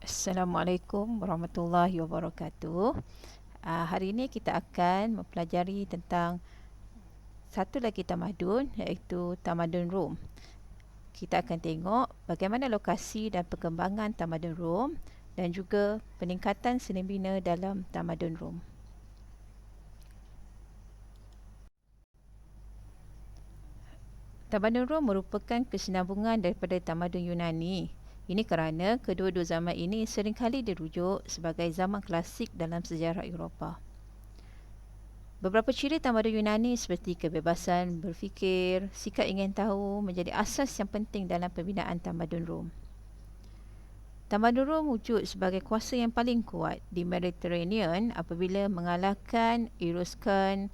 Assalamualaikum warahmatullahi wabarakatuh. Hari ini kita akan mempelajari tentang satu lagi tamadun, iaitu tamadun Rom. Kita akan tengok bagaimana lokasi dan perkembangan tamadun Rom dan juga peningkatan seni bina dalam tamadun Rom. Tamadun Rom merupakan kesinambungan daripada tamadun Yunani. Ini kerana kedua-dua zaman ini seringkali dirujuk sebagai zaman klasik dalam sejarah Eropah. Beberapa ciri tamadun Yunani seperti kebebasan berfikir, sikap ingin tahu menjadi asas yang penting dalam pembinaan tamadun Rom. Tamadun Rom wujud sebagai kuasa yang paling kuat di Mediterranean apabila mengalahkan Etruscan,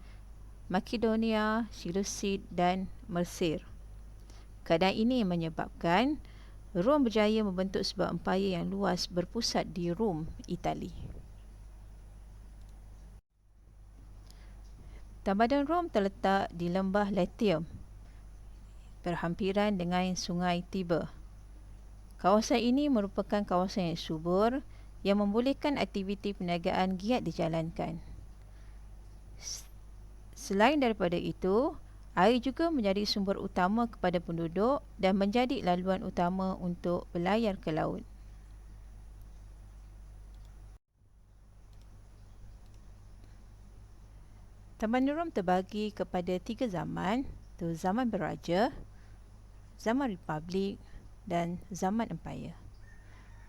Makedonia, Seleucid dan Mesir. Keadaan ini menyebabkan Rom berjaya membentuk sebuah empayar yang luas berpusat di Rom, Itali. Tamadun Rom terletak di lembah Latium, berhampiran dengan sungai Tiber. Kawasan ini merupakan kawasan yang subur yang membolehkan aktiviti perniagaan giat dijalankan. Selain daripada itu, air juga menjadi sumber utama kepada penduduk dan menjadi laluan utama untuk berlayar ke laut. Tamadun Rom terbagi kepada 3 zaman, iaitu zaman beraja, zaman republik dan zaman empayar.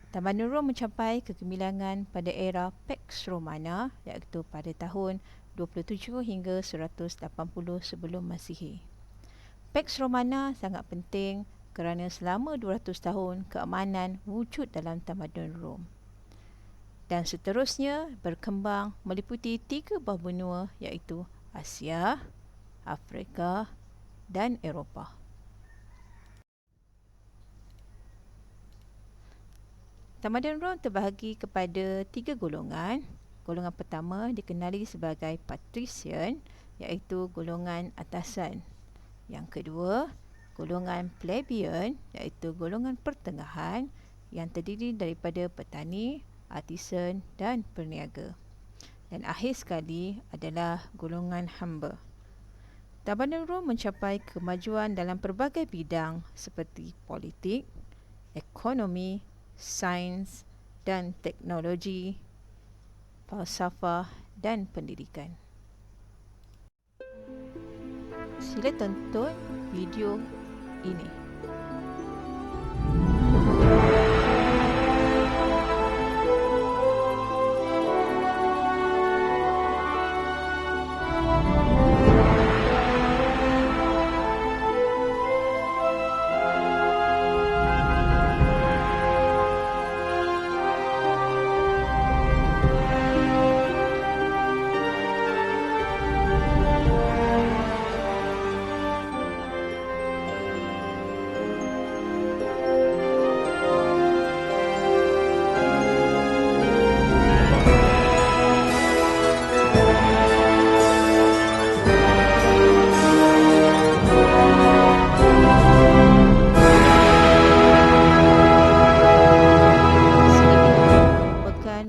Tamadun Rom mencapai kegemilangan pada era Pax Romana, iaitu pada tahun 27 hingga 180 sebelum Masihi. Pax Romana sangat penting kerana selama 200 tahun keamanan wujud dalam tamadun Rom. Dan seterusnya berkembang meliputi 3 buah benua iaitu Asia, Afrika dan Eropah. Tamadun Rom terbahagi kepada 3 golongan. Golongan pertama dikenali sebagai Patrician, iaitu golongan atasan. Yang kedua, golongan Plebeian, iaitu golongan pertengahan yang terdiri daripada petani, artisan dan peniaga. Dan akhir sekali adalah golongan hamba. Tamadun Rom mencapai kemajuan dalam pelbagai bidang seperti politik, ekonomi, sains dan teknologi, falsafah dan pendidikan. Sila tonton video ini.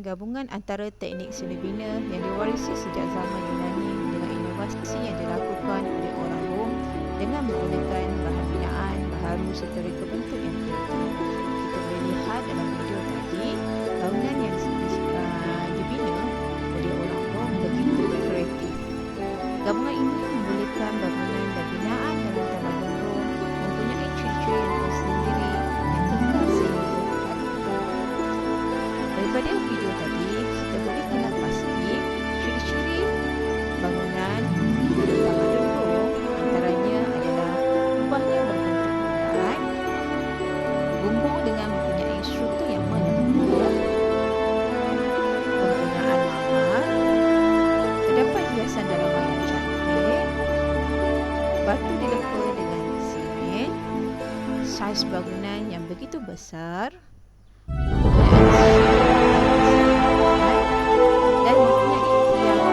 Gabungan antara teknik seni bina yang diwarisi sejak zaman Yunani dengan inovasi yang dilakukan oleh orang Rom dengan menggunakan bahan binaan baharu serta reka bentuk yang kreatif. Kita boleh lihat dalam video tadi, bangunan yang dibina oleh orang Rom begitu kreatif. Gabungan ini membolehkan bangunan dan binaan dalam tamadun Rom mempunyai ciri-ciri yang tersendiri yang kekal sehingga hari ini. Daripada video tadi, kita boleh kenal pasti ciri-ciri bangunan dalam tamadun Rom. Antaranya adalah kubahnya berbentuk bulat, bumbung dengan mempunyai struktur yang melengkung, penggunaan marmer, terdapat hiasan dalaman yang cantik, batu dilepa dengan semen, saiz bangunan yang begitu besar, dan mempunyai tiang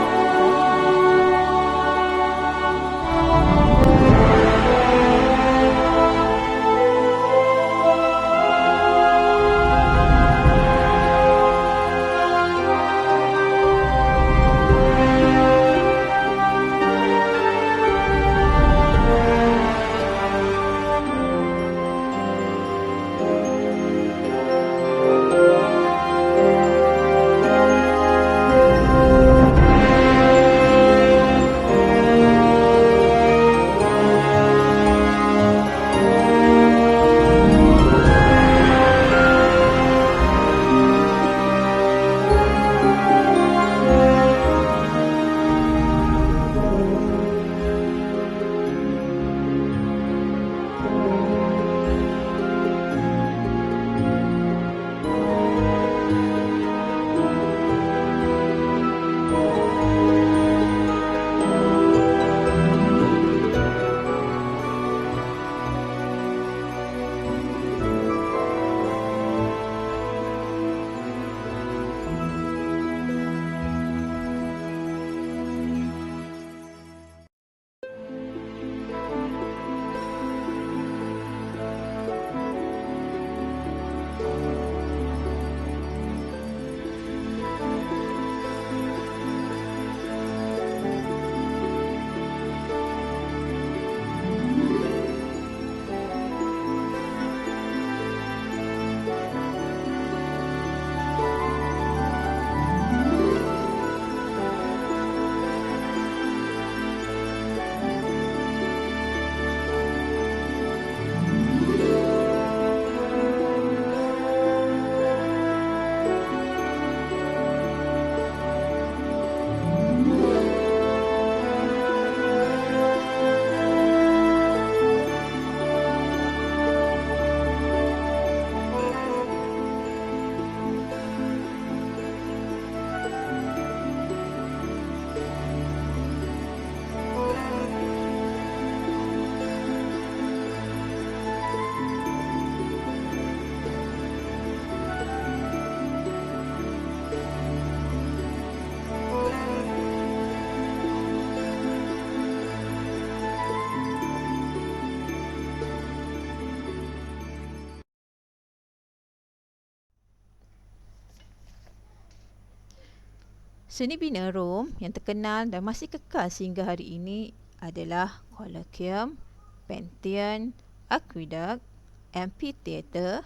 Seni bina Rom yang terkenal dan masih kekal sehingga hari ini adalah Colosseum, Pantheon, Aqueduct, Amphitheatre,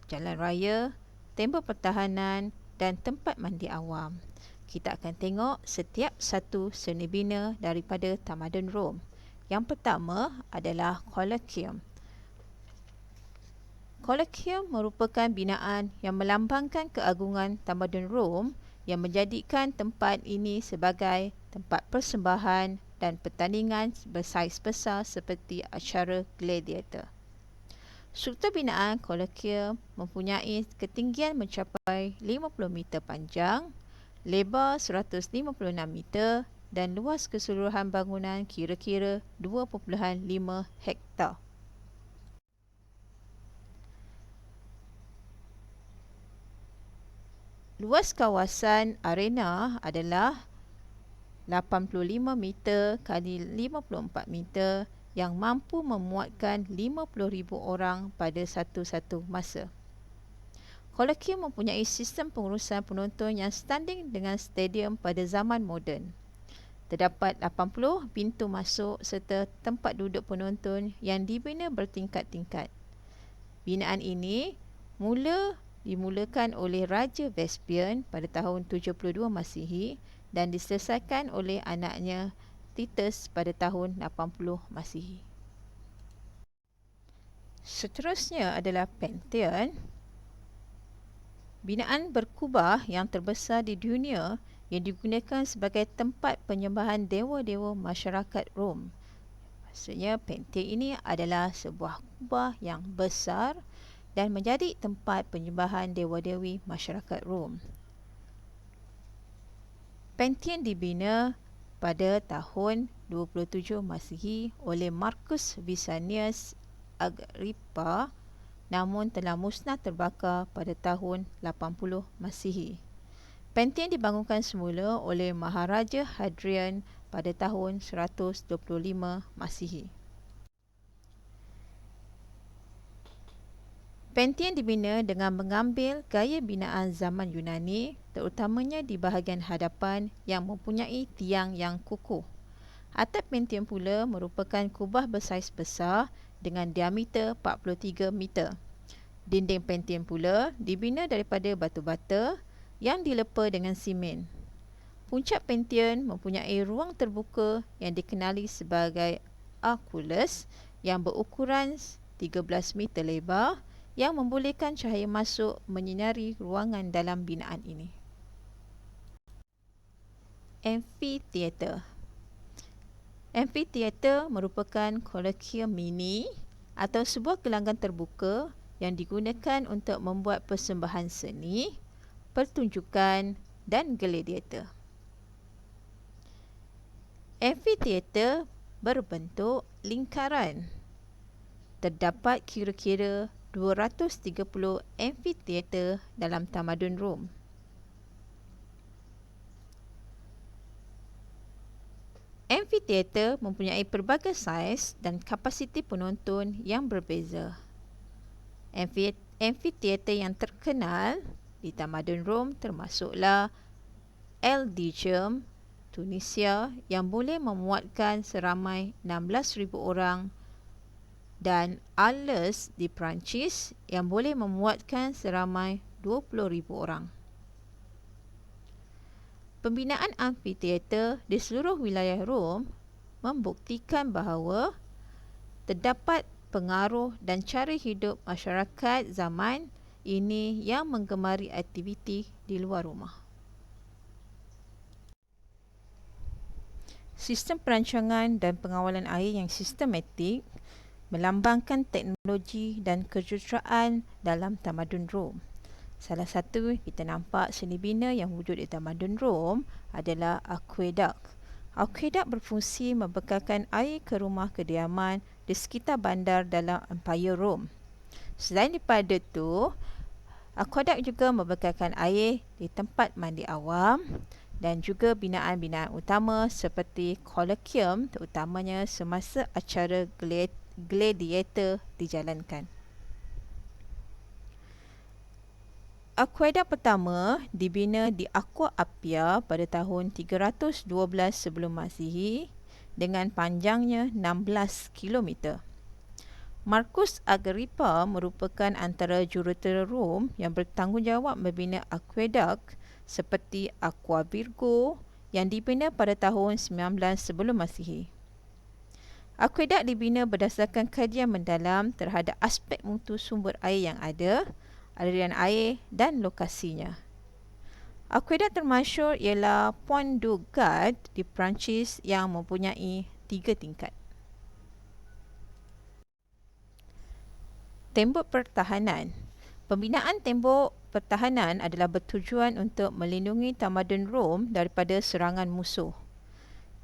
Jalan Raya, Tembok Pertahanan dan tempat mandi awam. Kita akan tengok setiap satu seni bina daripada tamadun Rom. Yang pertama adalah Colosseum. Colosseum merupakan binaan yang melambangkan keagungan tamadun Rom yang menjadikan tempat ini sebagai tempat persembahan dan pertandingan bersaiz besar seperti acara gladiator. Struktur binaan Colosseum mempunyai ketinggian mencapai 50 meter panjang, lebar 156 meter dan luas keseluruhan bangunan kira-kira 2.5 hektar. Luas kawasan arena adalah 85 meter kali 54 meter yang mampu memuatkan 50,000 orang pada satu-satu masa. Colosseum mempunyai sistem pengurusan penonton yang standing dengan stadium pada zaman moden. Terdapat 80 pintu masuk serta tempat duduk penonton yang dibina bertingkat-tingkat. Binaan ini dimulakan oleh Raja Vespasian pada tahun 72 Masihi dan diselesaikan oleh anaknya Titus pada tahun 80 Masihi. Seterusnya adalah Pantheon. Binaan berkubah yang terbesar di dunia yang digunakan sebagai tempat penyembahan dewa-dewa masyarakat Rom. Maksudnya Pantheon ini adalah sebuah kubah yang besar dan menjadi tempat penyembahan dewa-dewi masyarakat Rom. Pantheon dibina pada tahun 27 Masihi oleh Marcus Vicinius Agrippa, namun telah musnah terbakar pada tahun 80 Masihi. Pantheon dibangunkan semula oleh Maharaja Hadrian pada tahun 125 Masihi. Pantheon dibina dengan mengambil gaya binaan zaman Yunani, terutamanya di bahagian hadapan yang mempunyai tiang yang kukuh. Atap Pantheon pula merupakan kubah bersaiz besar dengan diameter 43 meter. Dinding Pantheon pula dibina daripada batu bata yang dilepa dengan simen. Puncak Pantheon mempunyai ruang terbuka yang dikenali sebagai oculus yang berukuran 13 meter lebar yang membolehkan cahaya masuk menyinari ruangan dalam binaan ini. Amphitheatre. Amphitheatre merupakan Colosseum mini atau sebuah gelanggang terbuka yang digunakan untuk membuat persembahan seni, pertunjukan dan gladiator. Amphitheatre berbentuk lingkaran. Terdapat kira-kira 230 amphitheatre dalam tamadun Rom. Amphitheatre mempunyai pelbagai saiz dan kapasiti penonton yang berbeza. Amphitheatre yang terkenal di tamadun Rom termasuklah Erechtheum, Tunisia yang boleh memuatkan seramai 16,000 orang dan Arles di Perancis yang boleh memuatkan seramai 20,000 orang. Pembinaan amphitheatre di seluruh wilayah Rom membuktikan bahawa terdapat pengaruh dan cara hidup masyarakat zaman ini yang menggemari aktiviti di luar rumah. Sistem perancangan dan pengawalan air yang sistematik melambangkan teknologi dan kejuruteraan dalam tamadun Rom. Salah satu kita nampak seni bina yang wujud di tamadun Rom adalah aqueduct. Aqueduct berfungsi membekalkan air ke rumah kediaman di sekitar bandar dalam Empire Rom. Selain daripada itu, aqueduct juga membekalkan air di tempat mandi awam dan juga binaan-binaan utama seperti Colosseum, terutamanya semasa acara gladiator dijalankan. akuedak pertama dibina di Aqua Appia pada tahun 312 sebelum Masihi dengan panjangnya 16 kilometer. Marcus Agrippa merupakan antara jurutera Rom yang bertanggungjawab membina akuedak seperti Aqua Virgo yang dibina pada tahun 19 sebelum Masihi. Akuedak dibina berdasarkan kajian mendalam terhadap aspek mutu sumber air yang ada, aliran air dan lokasinya. Akuedak termasyhur ialah Pont du Gard di Perancis yang mempunyai 3 tingkat. Tembok pertahanan. Pembinaan tembok pertahanan adalah bertujuan untuk melindungi tamadun Rom daripada serangan musuh.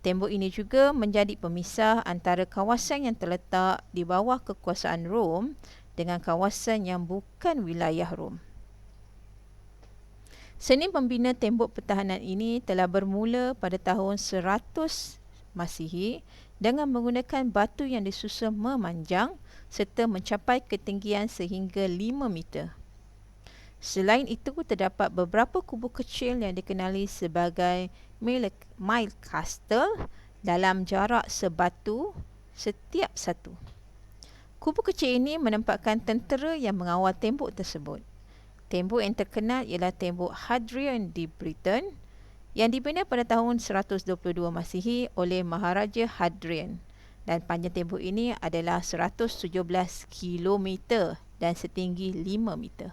Tembok ini juga menjadi pemisah antara kawasan yang terletak di bawah kekuasaan Rom dengan kawasan yang bukan wilayah Rom. Seni pembina tembok pertahanan ini telah bermula pada tahun 100 Masihi dengan menggunakan batu yang disusun memanjang serta mencapai ketinggian sehingga 5 meter. Selain itu, terdapat beberapa kubu kecil yang dikenali sebagai mile castle dalam jarak sebatu setiap satu. Kubu kecil ini menempatkan tentera yang mengawal tembok tersebut. Tembok yang terkenal ialah tembok Hadrian di Britain yang dibina pada tahun 122 Masihi oleh Maharaja Hadrian, dan panjang tembok ini adalah 117 kilometer dan setinggi 5 meter.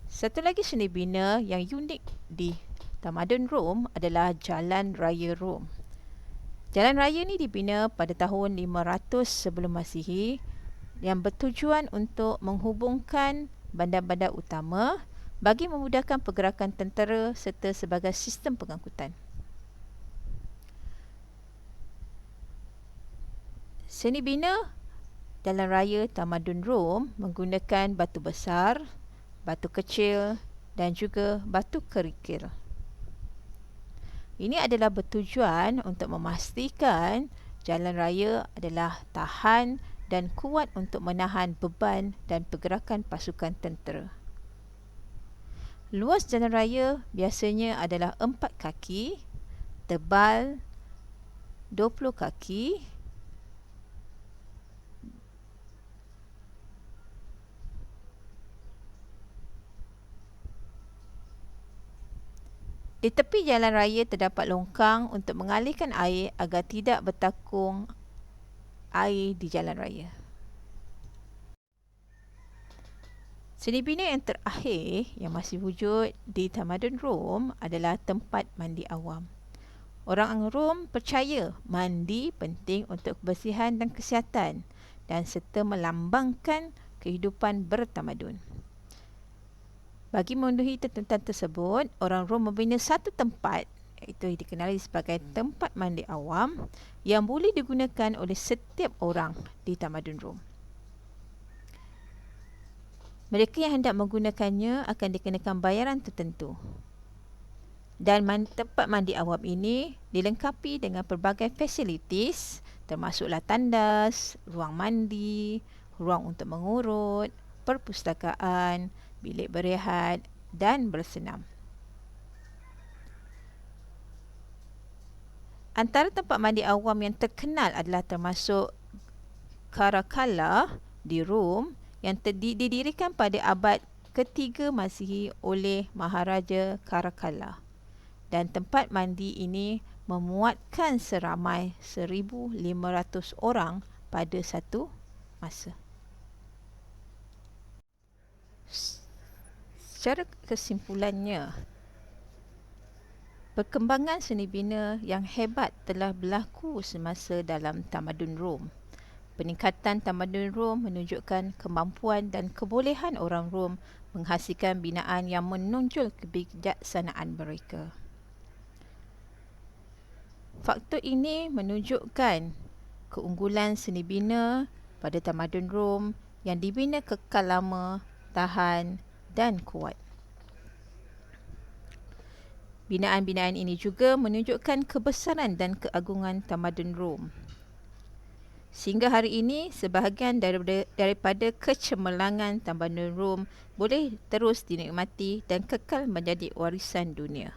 Satu lagi seni bina yang unik di tamadun Rom adalah Jalan Raya Rom. Jalan raya ini dibina pada tahun 500 sebelum Masihi yang bertujuan untuk menghubungkan bandar-bandar utama bagi memudahkan pergerakan tentera serta sebagai sistem pengangkutan. Seni bina jalan raya tamadun Rom menggunakan batu besar, batu kecil dan juga batu kerikil. Ini adalah bertujuan untuk memastikan jalan raya adalah tahan dan kuat untuk menahan beban dan pergerakan pasukan tentera. Luas jalan raya biasanya adalah 4 kaki, tebal 20 kaki, di tepi jalan raya terdapat longkang untuk mengalirkan air agar tidak bertakung air di jalan raya. Seni bina yang terakhir yang masih wujud di tamadun Rom adalah tempat mandi awam. Orang Rom percaya mandi penting untuk kebersihan dan kesihatan dan serta melambangkan kehidupan bertamadun. Bagi memenuhi ketentuan tersebut, orang Rom membina satu tempat iaitu dikenali sebagai tempat mandi awam yang boleh digunakan oleh setiap orang di tamadun Rom. Mereka yang hendak menggunakannya akan dikenakan bayaran tertentu. Dan tempat mandi awam ini dilengkapi dengan pelbagai fasilitis termasuklah tandas, ruang mandi, ruang untuk mengurut, perpustakaan, bilik berehat dan bersenam. Antara tempat mandi awam yang terkenal adalah termasuk Caracalla di Rom yang didirikan pada abad ketiga Masihi oleh Maharaja Caracalla. Dan tempat mandi ini memuatkan seramai 1,500 orang pada satu masa. Secara kesimpulannya, perkembangan seni bina yang hebat telah berlaku semasa dalam tamadun Rom. Peningkatan tamadun Rom menunjukkan kemampuan dan kebolehan orang Rom menghasilkan binaan yang menonjol kebijaksanaan mereka. Faktor ini menunjukkan keunggulan seni bina pada tamadun Rom yang dibina kekal lama, tahan dan kuat. Binaan-binaan ini juga menunjukkan kebesaran dan keagungan tamadun Rom. Sehingga hari ini, sebahagian daripada kecemerlangan Tamadun Rom boleh terus dinikmati dan kekal menjadi warisan dunia.